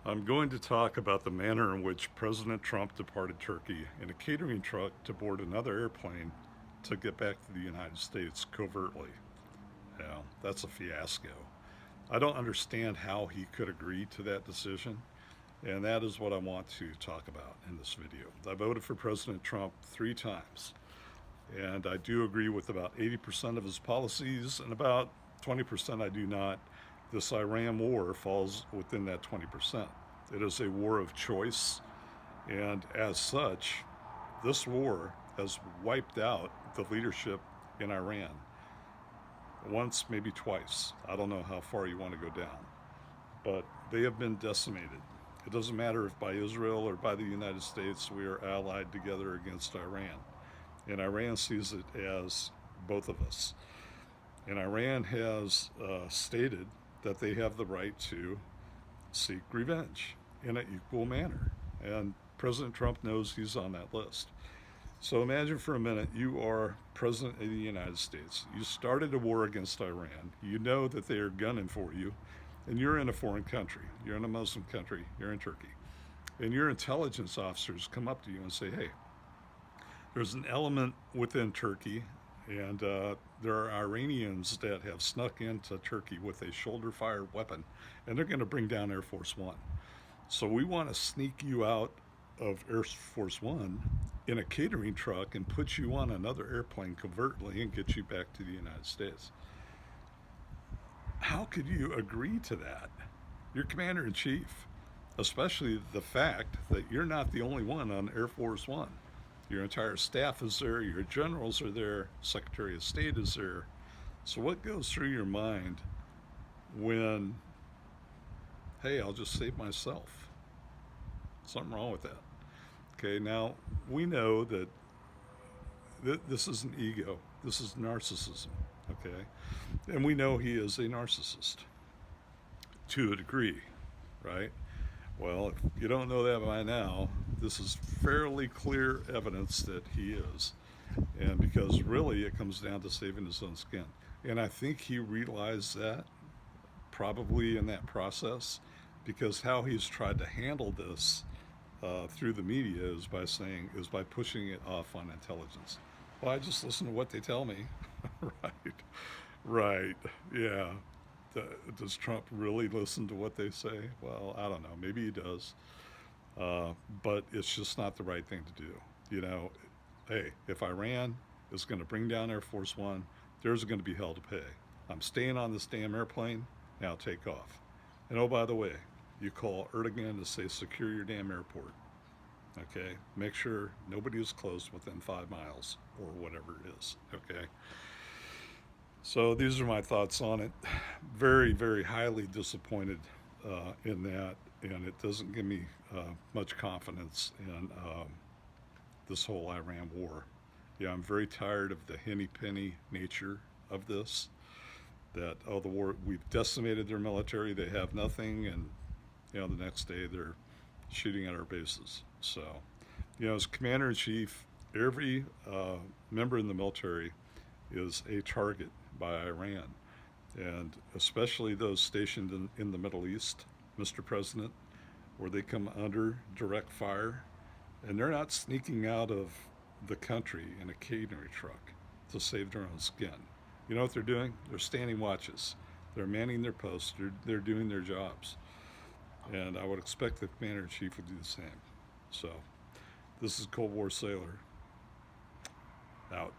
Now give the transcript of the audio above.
I'm going to talk about the manner in which President Trump departed Turkey in a catering truck to board another airplane to get back to the United States covertly. Yeah, that's a fiasco. I don't understand how he could agree to that decision, and that is what I want to talk about in this video. I voted for President Trump 3 times, and I do agree with about 80% of his policies, and about 20% I do not. This Iran war falls within that 20%. It is a war of choice, and as such, this war has wiped out the leadership in Iran once, maybe twice. I don't know how far you want to go down, but they have been decimated. It doesn't matter if by Israel or by the United States, we are allied together against Iran. And Iran sees it as both of us. And Iran has stated that they have the right to seek revenge in an equal manner. And President Trump knows he's on that list. So imagine for a minute you are President of the United States. You started a war against Iran. You know that they are gunning for you, and you're in a foreign country. You're in a Muslim country. You're in Turkey. And your intelligence officers come up to you and say, hey, there's an element within Turkey, and there are Iranians that have snuck into Turkey with a shoulder-fired weapon, and they're going to bring down Air Force One. So we want to sneak you out of Air Force One in a catering truck and put you on another airplane covertly and get you back to the United States. How could you agree to that? You're commander-in-chief, especially the fact that you're not the only one on Air Force One. Your entire staff is there, your generals are there, Secretary of State is there. So what goes through your mind when, hey, I'll just save myself? Something wrong with that. Okay, now we know that this is an ego. This is narcissism, okay? And we know he is a narcissist to a degree, right? Well, if you don't know that by now, this is fairly clear evidence that he is. And because really it comes down to saving his own skin. And I think he realized that probably in that process, because how he's tried to handle this through the media is by pushing it off on intelligence. Well, I just listen to what they tell me. Right, yeah. Does Trump really listen to what they say? Well, I don't know. Maybe he does. But it's just not the right thing to do. You know, hey, if Iran is going to bring down Air Force One, there's going to be hell to pay. I'm staying on this damn airplane, now take off. And oh, by the way, you call Erdogan to say secure your damn airport. Okay? Make sure nobody is close within 5 miles or whatever it is. Okay? So these are my thoughts on it. Very, very highly disappointed in that, and it doesn't give me much confidence in this whole Iran war. Yeah, I'm very tired of the henny-penny nature of this, that, oh, the war, we've decimated their military, they have nothing, and, you know, the next day they're shooting at our bases. So, you know, as commander-in-chief, every member in the military is a target by Iran, and especially those stationed in the Middle East, Mr. President, where they come under direct fire, and they're not sneaking out of the country in a catering truck to save their own skin. You know what they're doing? They're standing watches. They're manning their posts. They're doing their jobs. And I would expect the commander-in-chief would do the same. So, this is Cold War Sailor, out.